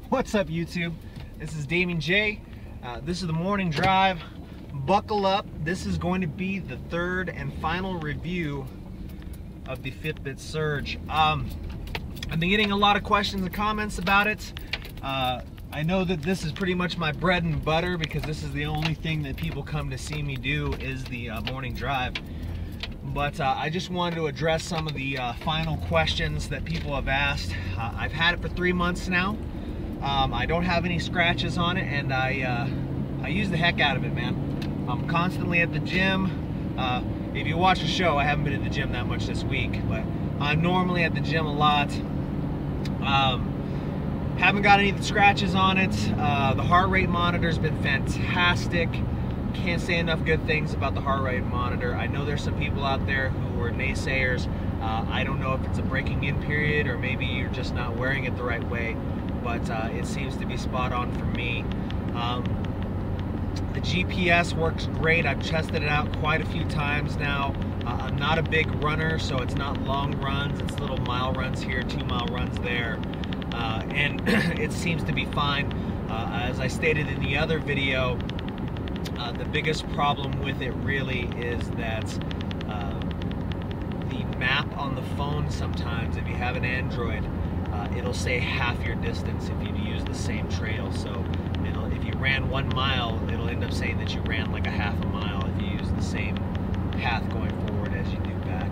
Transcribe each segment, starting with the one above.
What's up, YouTube? This is Damien J. This is the morning drive. Buckle up. This is going to be the third and final review of the Fitbit Surge. I've been getting a lot of questions and comments about it. I know that this is pretty much my bread and butter because this is the only thing that people come to see me do is the morning drive. But I just wanted to address some of the final questions that people have asked. I've had it for 3 months now. I don't have any scratches on it, and I use the heck out of it, man. I'm constantly at the gym. If you watch the show, I haven't been at the gym that much this week, but I'm normally at the gym a lot. Haven't got any scratches on it. The heart rate monitor's been fantastic. Can't say enough good things about the heart rate monitor. I know there's some people out there who are naysayers. I don't know if it's a breaking in period or maybe you're just not wearing it the right way, but it seems to be spot on for me. The GPS works great. I've tested it out quite a few times now. I'm not a big runner, so it's not long runs. It's little mile runs here, 2 mile runs there. And it seems to be fine. As I stated in the other video, the biggest problem with it really is that the map on the phone sometimes, if you have an Android, it'll say half your distance if you use the same trail. So if you ran 1 mile, it'll end up saying that you ran like a half a mile if you use the same path going forward as you do back.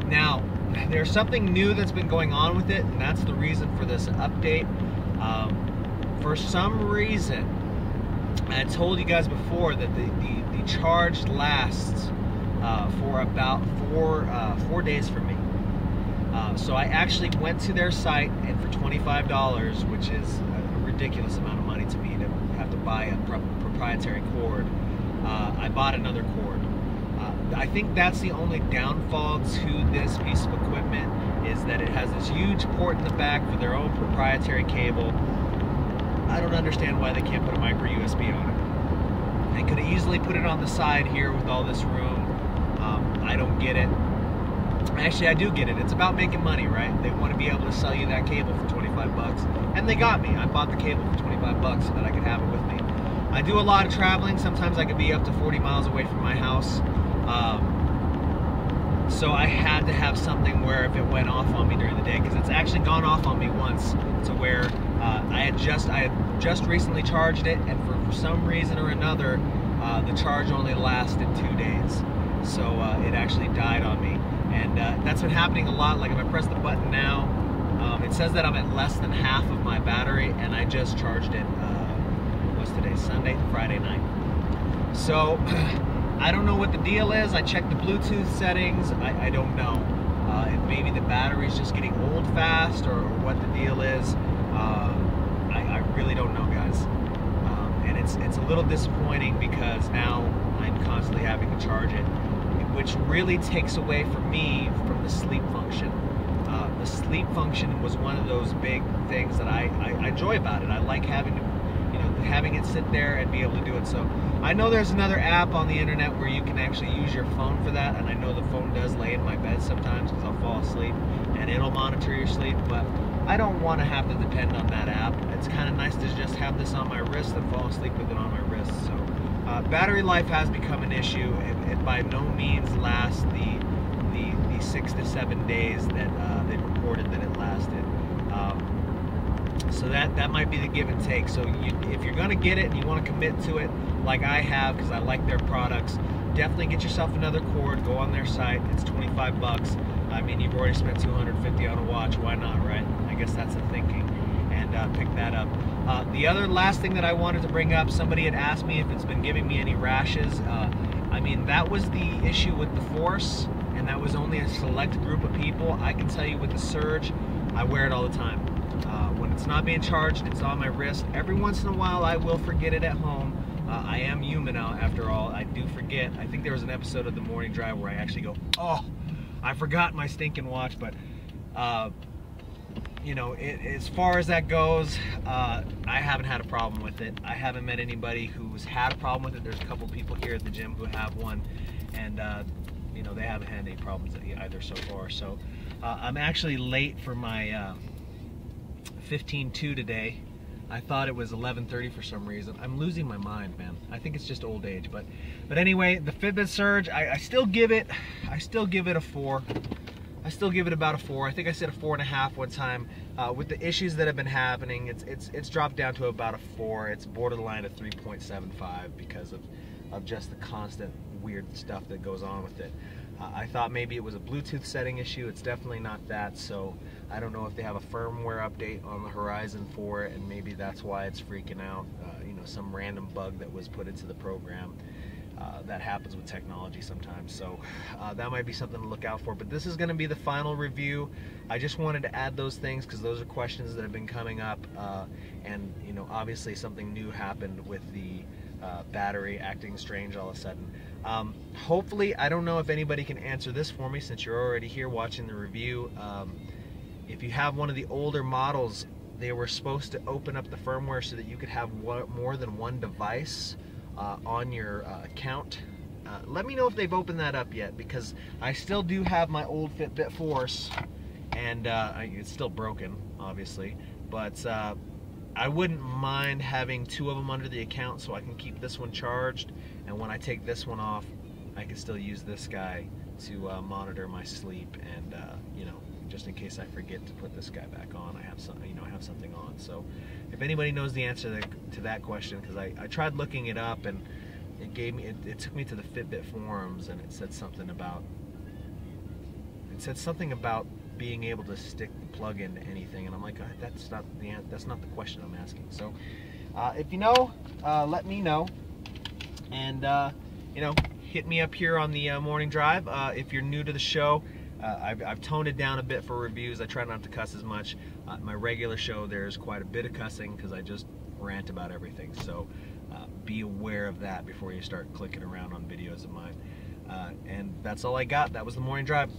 Now, there's something new that's been going on with it, and that's the reason for this update. For some reason, I told you guys before that the charge lasts for about four days for me. So I actually went to their site, and for $25, which is a ridiculous amount of money to me to have to buy a proprietary cord, I bought another cord. I think that's the only downfall to this piece of equipment, is that it has this huge port in the back for their own proprietary cable. I don't understand why they can't put a micro USB on it. They could have easily put it on the side here with all this room. I don't get it. Actually, I do get it. It's about making money, right? They want to be able to sell you that cable for 25 bucks. And they got me. I bought the cable for 25 bucks so that I could have it with me. I do a lot of traveling. Sometimes I could be up to 40 miles away from my house. So I had to have something where if it went off on me during the day, because it's actually gone off on me once, to where I had just recently charged it, and for some reason or another, the charge only lasted 2 days. So it actually died on me. And that's been happening a lot. Like if I press the button now, it says that I'm at less than half of my battery, and I just charged it, what's today, Sunday, Friday night. So I don't know what the deal is. I checked the Bluetooth settings. I don't know. If maybe the battery's just getting old fast, or what the deal is. I really don't know, guys. And it's a little disappointing because now I'm constantly having to charge it, which really takes away from me from the sleep function. The sleep function was one of those big things that I enjoy about it. I like having to, having it sit there and be able to do it. So I know there's another app on the internet where you can actually use your phone for that, and I know the phone does lay in my bed sometimes because I'll fall asleep and it'll monitor your sleep, but I don't want to have to depend on that app. It's kind of nice to just have this on my wrist and fall asleep with it on my wrist. So battery life has become an issue. It by no means lasts the 6 to 7 days that they reported that it lasted. So that might be the give and take. So if you're going to get it and you want to commit to it, like I have, because I like their products, definitely get yourself another cord. Go on their site. It's 25 bucks. I mean, you've already spent $250 on a watch. Why not, right? I guess that's the thinking. And pick that up. The other last thing that I wanted to bring up, somebody had asked me if it's been giving me any rashes. I mean, that was the issue with the Force, and that was only a select group of people. I can tell you with the Surge, I wear it all the time. When it's not being charged, it's on my wrist. Every once in a while, I will forget it at home. I am human now, after all. I do forget. I think there was an episode of The Morning Drive where I actually go, oh, I forgot my stinking watch. But, as far as that goes, I haven't had a problem with it. I haven't met anybody who's had a problem with it. There's a couple people here at the gym who have one, and they haven't had any problems either so far. So I'm actually late for my 15.2 today. I thought it was 11:30 for some reason. I'm losing my mind, man. I think it's just old age, but anyway, the Fitbit Surge, I still give it a 4. I still give it about a 4. I think I said a 4.5 one time. With the issues that have been happening, it's dropped down to about a 4. It's borderline a 3.75 because of just the constant weird stuff that goes on with it. I thought maybe it was a Bluetooth setting issue. It's definitely not that, so I don't know if they have a firmware update on the horizon for it, and maybe that's why it's freaking out. You know, some random bug that was put into the program. That happens with technology sometimes, so that might be something to look out for. But this is going to be the final review. I just wanted to add those things because those are questions that have been coming up, and you know, obviously something new happened with the battery acting strange all of a sudden. Hopefully, I don't know if anybody can answer this for me since you're already here watching the review. If you have one of the older models, they were supposed to open up the firmware so that you could have more than one device on your account. Let me know if they've opened that up yet, because I still do have my old Fitbit Force, and it's still broken, obviously, but I wouldn't mind having 2 of them under the account so I can keep this one charged, and when I take this one off, I can still use this guy to monitor my sleep, and you know, just in case I forget to put this guy back on, I have some, you know, I have something on. So if anybody knows the answer to that question, because I tried looking it up and it gave me, it took me to the Fitbit forums, and it said something about being able to stick the plug into anything, and I'm like, that's not the question I'm asking. So if you know, let me know, and you know, hit me up here on the morning drive. If you're new to the show, I've toned it down a bit for reviews. I try not to cuss as much. My regular show, there's quite a bit of cussing because I just rant about everything. So be aware of that before you start clicking around on videos of mine. And that's all I got. That was the morning drive.